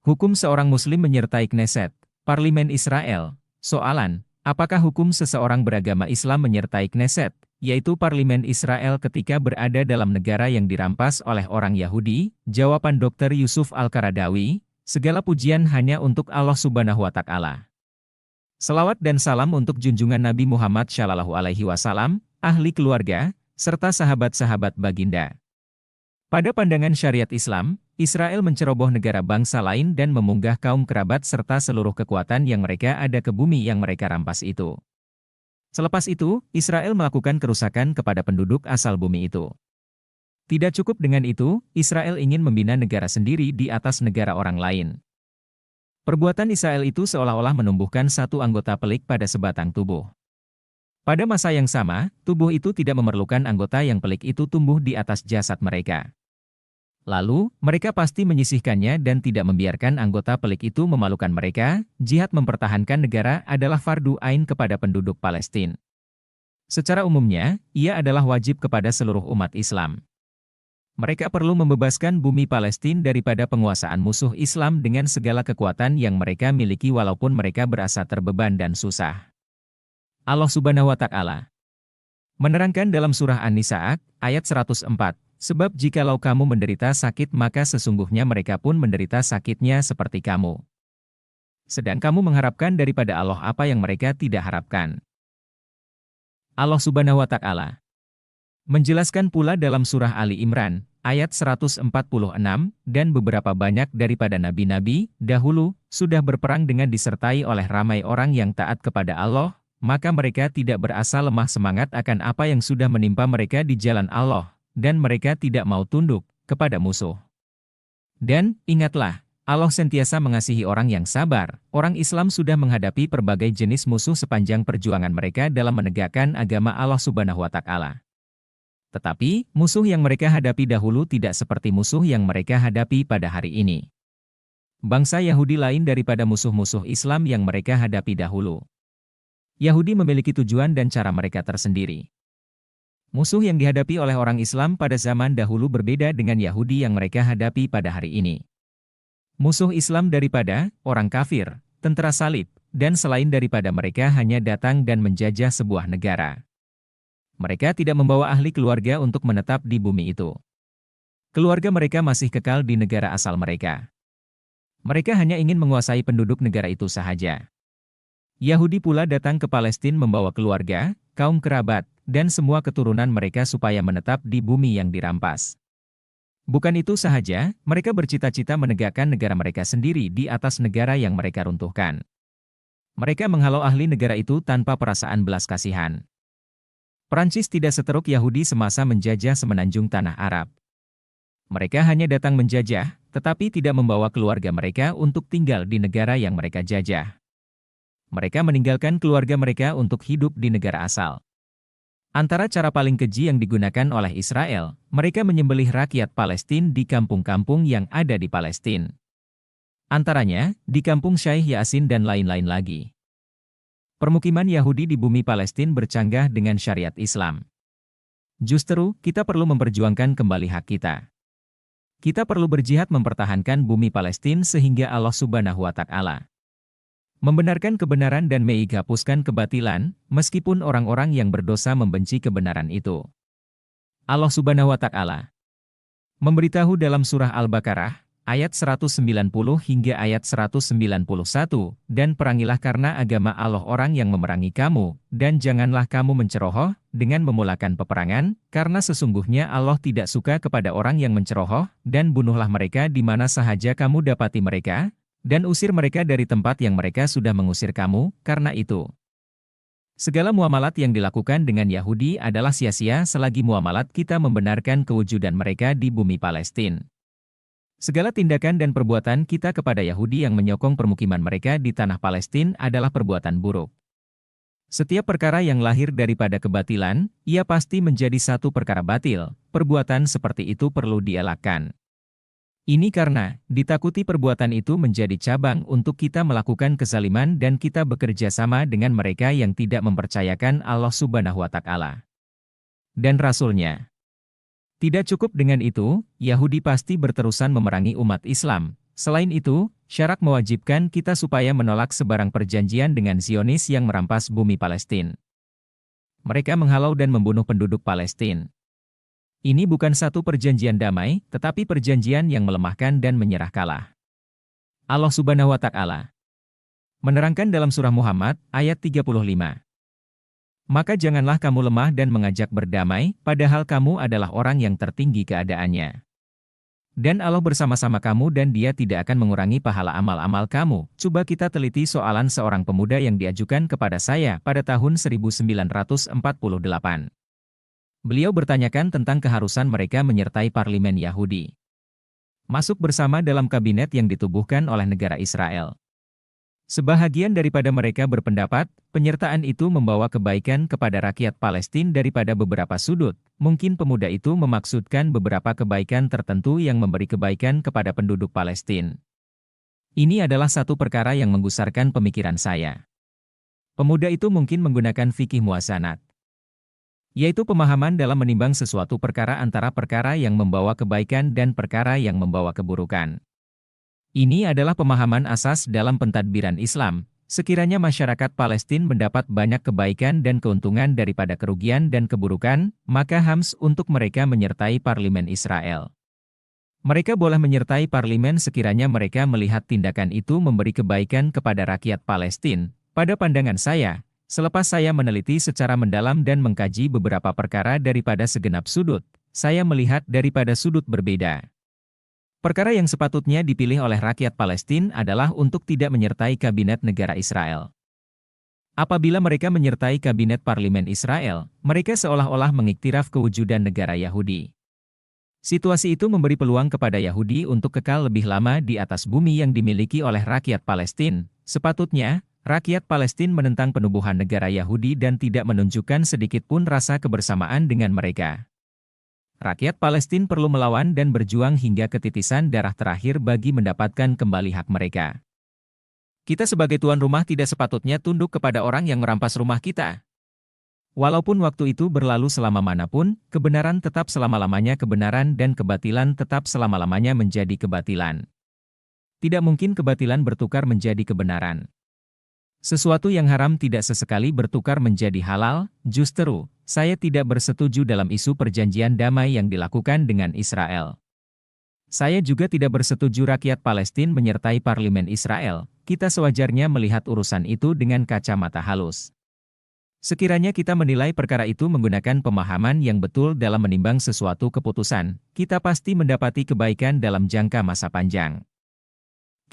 Hukum seorang Muslim menyertai Knesset, Parlemen Israel. Soalan, apakah hukum seseorang beragama Islam menyertai Knesset, yaitu Parlemen Israel ketika berada dalam negara yang dirampas oleh orang Yahudi? Jawaban Dr. Yusuf Al-Qaradawi, segala pujian hanya untuk Allah Subhanahu wa Ta'ala. Selawat dan salam untuk junjungan Nabi Muhammad SAW, ahli keluarga, serta sahabat-sahabat baginda. Pada pandangan syariat Islam, Israel menceroboh negara bangsa lain dan memunggah kaum kerabat serta seluruh kekuatan yang mereka ada ke bumi yang mereka rampas itu. Selepas itu, Israel melakukan kerusakan kepada penduduk asal bumi itu. Tidak cukup dengan itu, Israel ingin membina negara sendiri di atas negara orang lain. Perbuatan Israel itu seolah-olah menumbuhkan satu anggota pelik pada sebatang tubuh. Pada masa yang sama, tubuh itu tidak memerlukan anggota yang pelik itu tumbuh di atas jasad mereka. Lalu, mereka pasti menyisihkannya dan tidak membiarkan anggota pelik itu memalukan mereka. Jihad mempertahankan negara adalah fardu ain kepada penduduk Palestina. Secara umumnya, ia adalah wajib kepada seluruh umat Islam. Mereka perlu membebaskan bumi Palestina daripada penguasaan musuh Islam dengan segala kekuatan yang mereka miliki walaupun mereka berasa terbeban dan susah. Allah Subhanahu wa Ta'ala menerangkan dalam surah An-Nisa ayat 104. Sebab jikalau kamu menderita sakit maka sesungguhnya mereka pun menderita sakitnya seperti kamu. Sedang kamu mengharapkan daripada Allah apa yang mereka tidak harapkan. Allah Subhanahu wa Ta'ala menjelaskan pula dalam surah Ali Imran, ayat 146, dan beberapa banyak daripada nabi-nabi dahulu sudah berperang dengan disertai oleh ramai orang yang taat kepada Allah, maka mereka tidak berasa lemah semangat akan apa yang sudah menimpa mereka di jalan Allah. Dan mereka tidak mau tunduk kepada musuh. Dan, ingatlah, Allah sentiasa mengasihi orang yang sabar. Orang Islam sudah menghadapi berbagai jenis musuh sepanjang perjuangan mereka dalam menegakkan agama Allah Subhanahu wa Ta'ala. Tetapi, musuh yang mereka hadapi dahulu tidak seperti musuh yang mereka hadapi pada hari ini. Bangsa Yahudi lain daripada musuh-musuh Islam yang mereka hadapi dahulu. Yahudi memiliki tujuan dan cara mereka tersendiri. Musuh yang dihadapi oleh orang Islam pada zaman dahulu berbeda dengan Yahudi yang mereka hadapi pada hari ini. Musuh Islam daripada orang kafir, tentara salib, dan selain daripada mereka hanya datang dan menjajah sebuah negara. Mereka tidak membawa ahli keluarga untuk menetap di bumi itu. Keluarga mereka masih kekal di negara asal mereka. Mereka hanya ingin menguasai penduduk negara itu sahaja. Yahudi pula datang ke Palestina membawa keluarga, kaum kerabat, dan semua keturunan mereka supaya menetap di bumi yang dirampas. Bukan itu sahaja, mereka bercita-cita menegakkan negara mereka sendiri di atas negara yang mereka runtuhkan. Mereka menghalau ahli negara itu tanpa perasaan belas kasihan. Perancis tidak seteruk Yahudi semasa menjajah semenanjung tanah Arab. Mereka hanya datang menjajah, tetapi tidak membawa keluarga mereka untuk tinggal di negara yang mereka jajah. Mereka meninggalkan keluarga mereka untuk hidup di negara asal. Antara cara paling keji yang digunakan oleh Israel, mereka menyembelih rakyat Palestina di kampung-kampung yang ada di Palestina. Antaranya, di kampung Syekh Yasin dan lain-lain lagi. Permukiman Yahudi di bumi Palestina bercanggah dengan syariat Islam. Justru, kita perlu memperjuangkan kembali hak kita. Kita perlu berjihad mempertahankan bumi Palestina sehingga Allah Subhanahu wa Ta'ala membenarkan kebenaran dan menghapuskan kebatilan, meskipun orang-orang yang berdosa membenci kebenaran itu. Allah Subhanahu wa Ta'ala memberitahu dalam surah Al-Baqarah, ayat 190 hingga ayat 191, dan perangilah karena agama Allah orang yang memerangi kamu, dan janganlah kamu menceroboh dengan memulakan peperangan, karena sesungguhnya Allah tidak suka kepada orang yang menceroboh, dan bunuhlah mereka di mana sahaja kamu dapati mereka, dan usir mereka dari tempat yang mereka sudah mengusir kamu, karena itu. Segala muamalat yang dilakukan dengan Yahudi adalah sia-sia selagi muamalat kita membenarkan kewujudan mereka di bumi Palestina. Segala tindakan dan perbuatan kita kepada Yahudi yang menyokong permukiman mereka di tanah Palestina adalah perbuatan buruk. Setiap perkara yang lahir daripada kebatilan, ia pasti menjadi satu perkara batil. Perbuatan seperti itu perlu dielakkan. Ini karena, ditakuti perbuatan itu menjadi cabang untuk kita melakukan kezaliman dan kita bekerja sama dengan mereka yang tidak mempercayakan Allah Subhanahu wa Ta'ala dan Rasul-Nya. Tidak cukup dengan itu, Yahudi pasti berterusan memerangi umat Islam, Selain itu, syarat mewajibkan kita supaya menolak sebarang perjanjian dengan Zionis yang merampas bumi Palestina. Mereka menghalau dan membunuh penduduk Palestina. Ini bukan satu perjanjian damai, tetapi perjanjian yang melemahkan dan menyerah kalah. Allah Subhanahu wa Ta'ala menerangkan dalam surah Muhammad, ayat 35. Maka janganlah kamu lemah dan mengajak berdamai, padahal kamu adalah orang yang tertinggi keadaannya. Dan Allah bersama-sama kamu dan Dia tidak akan mengurangi pahala amal-amal kamu. Coba kita teliti soalan seorang pemuda yang diajukan kepada saya pada tahun 1948. Beliau bertanyakan tentang keharusan mereka menyertai parlemen Yahudi. Masuk bersama dalam kabinet yang ditubuhkan oleh negara Israel. Sebahagian daripada mereka berpendapat, penyertaan itu membawa kebaikan kepada rakyat Palestina daripada beberapa sudut. Mungkin pemuda itu memaksudkan beberapa kebaikan tertentu yang memberi kebaikan kepada penduduk Palestina. Ini adalah satu perkara yang menggusarkan pemikiran saya. Pemuda itu mungkin menggunakan fikih muazanat, yaitu pemahaman dalam menimbang sesuatu perkara antara perkara yang membawa kebaikan dan perkara yang membawa keburukan. Ini adalah pemahaman asas dalam pentadbiran Islam. Sekiranya masyarakat Palestina mendapat banyak kebaikan dan keuntungan daripada kerugian dan keburukan, maka hams untuk mereka menyertai parlemen Israel. Mereka boleh menyertai parlemen sekiranya mereka melihat tindakan itu memberi kebaikan kepada rakyat Palestina. Pada pandangan saya, selepas saya meneliti secara mendalam dan mengkaji beberapa perkara daripada segenap sudut, saya melihat daripada sudut berbeda. Perkara yang sepatutnya dipilih oleh rakyat Palestina adalah untuk tidak menyertai kabinet negara Israel. Apabila mereka menyertai kabinet parlemen Israel, mereka seolah-olah mengiktiraf kewujudan negara Yahudi. Situasi itu memberi peluang kepada Yahudi untuk kekal lebih lama di atas bumi yang dimiliki oleh rakyat Palestina. Sepatutnya, rakyat Palestina menentang penubuhan negara Yahudi dan tidak menunjukkan sedikit pun rasa kebersamaan dengan mereka. Rakyat Palestina perlu melawan dan berjuang hingga ketitisan darah terakhir bagi mendapatkan kembali hak mereka. Kita sebagai tuan rumah tidak sepatutnya tunduk kepada orang yang merampas rumah kita. Walaupun waktu itu berlalu selama manapun, kebenaran tetap selama-lamanya kebenaran dan kebatilan tetap selama-lamanya menjadi kebatilan. Tidak mungkin kebatilan bertukar menjadi kebenaran. Sesuatu yang haram tidak sesekali bertukar menjadi halal. Justru, saya tidak bersetuju dalam isu perjanjian damai yang dilakukan dengan Israel. Saya juga tidak bersetuju rakyat Palestina menyertai parlemen Israel. Kita sewajarnya melihat urusan itu dengan kacamata halus. Sekiranya kita menilai perkara itu menggunakan pemahaman yang betul dalam menimbang sesuatu keputusan, kita pasti mendapati kebaikan dalam jangka masa panjang.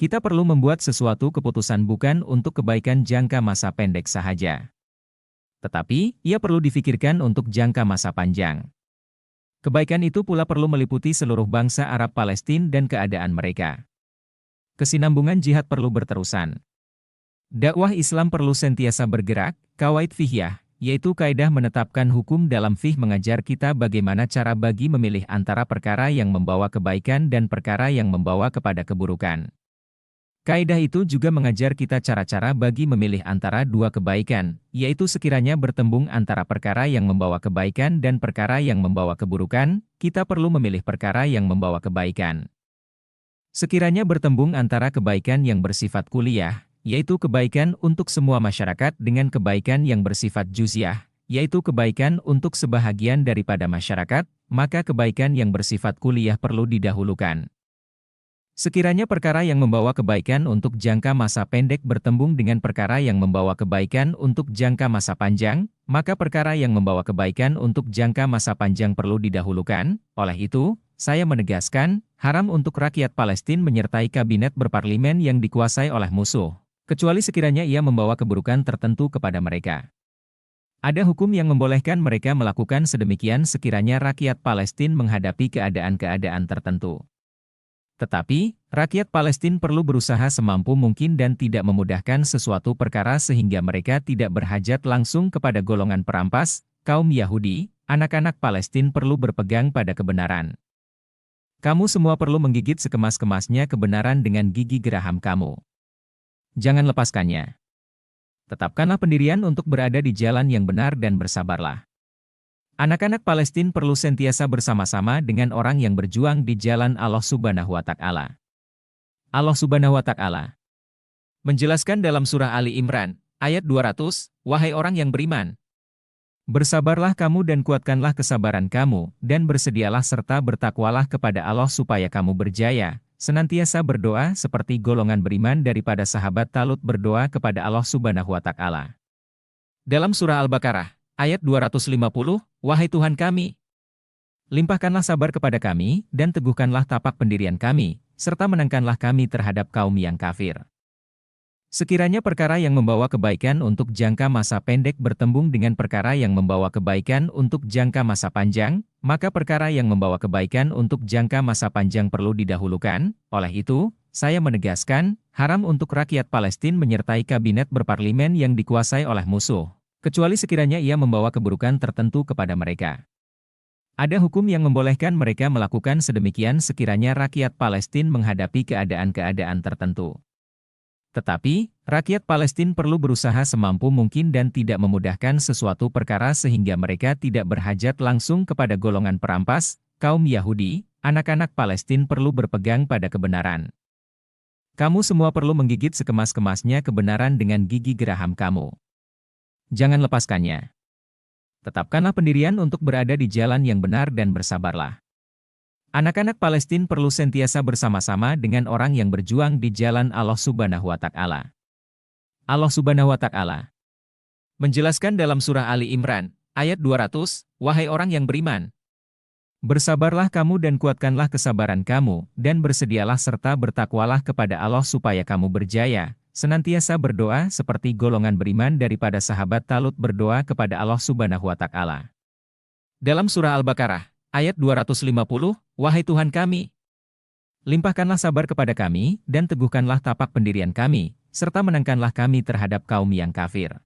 Kita perlu membuat sesuatu keputusan bukan untuk kebaikan jangka masa pendek saja. Tetapi, ia perlu difikirkan untuk jangka masa panjang. Kebaikan itu pula perlu meliputi seluruh bangsa Arab Palestina dan keadaan mereka. Kesinambungan jihad perlu berterusan. Dakwah Islam perlu sentiasa bergerak. Qawaid fiqhiyah, yaitu kaidah menetapkan hukum dalam fiqh mengajar kita bagaimana cara bagi memilih antara perkara yang membawa kebaikan dan perkara yang membawa kepada keburukan. Kaidah itu juga mengajar kita cara-cara bagi memilih antara dua kebaikan, yaitu sekiranya bertembung antara perkara yang membawa kebaikan dan perkara yang membawa keburukan, kita perlu memilih perkara yang membawa kebaikan. Sekiranya bertembung antara kebaikan yang bersifat kuliah, yaitu kebaikan untuk semua masyarakat dengan kebaikan yang bersifat juziah, yaitu kebaikan untuk sebahagian daripada masyarakat, maka kebaikan yang bersifat kuliah perlu didahulukan. Sekiranya perkara yang membawa kebaikan untuk jangka masa pendek bertembung dengan perkara yang membawa kebaikan untuk jangka masa panjang, maka perkara yang membawa kebaikan untuk jangka masa panjang perlu didahulukan. Oleh itu, saya menegaskan, haram untuk rakyat Palestina menyertai kabinet berparlemen yang dikuasai oleh musuh, kecuali sekiranya ia membawa keburukan tertentu kepada mereka. Ada hukum yang membolehkan mereka melakukan sedemikian sekiranya rakyat Palestina menghadapi keadaan-keadaan tertentu. Tetapi, rakyat Palestina perlu berusaha semampu mungkin dan tidak memudahkan sesuatu perkara sehingga mereka tidak berhajat langsung kepada golongan perampas. Kaum Yahudi, anak-anak Palestina perlu berpegang pada kebenaran. Kamu semua perlu menggigit sekemas-kemasnya kebenaran dengan gigi geraham kamu. Jangan lepaskannya. Tetapkanlah pendirian untuk berada di jalan yang benar dan bersabarlah. Anak-anak Palestina perlu sentiasa bersama-sama dengan orang yang berjuang di jalan Allah Subhanahu wa Ta'ala. Allah Subhanahu wa Ta'ala menjelaskan dalam surah Ali Imran, ayat 200, "Wahai orang yang beriman, bersabarlah kamu dan kuatkanlah kesabaran kamu, dan bersedialah serta bertakwalah kepada Allah supaya kamu berjaya. Senantiasa berdoa seperti golongan beriman daripada sahabat Talut berdoa kepada Allah Subhanahu wa Ta'ala." Dalam surah Al-Baqarah, ayat 250, "Wahai Tuhan kami, limpahkanlah sabar kepada kami, dan teguhkanlah tapak pendirian kami, serta menangkanlah kami terhadap kaum yang kafir. Sekiranya perkara yang membawa kebaikan untuk jangka masa pendek bertembung dengan perkara yang membawa kebaikan untuk jangka masa panjang, maka perkara yang membawa kebaikan untuk jangka masa panjang perlu didahulukan. Oleh itu, saya menegaskan, haram untuk rakyat Palestina menyertai kabinet berparlimen yang dikuasai oleh musuh, kecuali sekiranya ia membawa keburukan tertentu kepada mereka. Ada hukum yang membolehkan mereka melakukan sedemikian sekiranya rakyat Palestina menghadapi keadaan-keadaan tertentu. Tetapi, rakyat Palestina perlu berusaha semampu mungkin dan tidak memudahkan sesuatu perkara sehingga mereka tidak berhajat langsung kepada golongan perampas. Kaum Yahudi, anak-anak Palestina perlu berpegang pada kebenaran. Kamu semua perlu menggigit sekemas-kemasnya kebenaran dengan gigi geraham kamu. Jangan lepaskannya. Tetapkanlah pendirian untuk berada di jalan yang benar dan bersabarlah. Anak-anak Palestina perlu sentiasa bersama-sama dengan orang yang berjuang di jalan Allah Subhanahu wa Ta'ala. Allah Subhanahu wa Ta'ala menjelaskan dalam surah Ali Imran, ayat 200, "Wahai orang yang beriman, bersabarlah kamu dan kuatkanlah kesabaran kamu, dan bersedialah serta bertakwalah kepada Allah supaya kamu berjaya. Senantiasa berdoa seperti golongan beriman daripada sahabat Talut berdoa kepada Allah Subhanahu wa Ta'ala." Dalam surah Al-Baqarah, ayat 250, "Wahai Tuhan kami, limpahkanlah sabar kepada kami, dan teguhkanlah tapak pendirian kami, serta menangkanlah kami terhadap kaum yang kafir."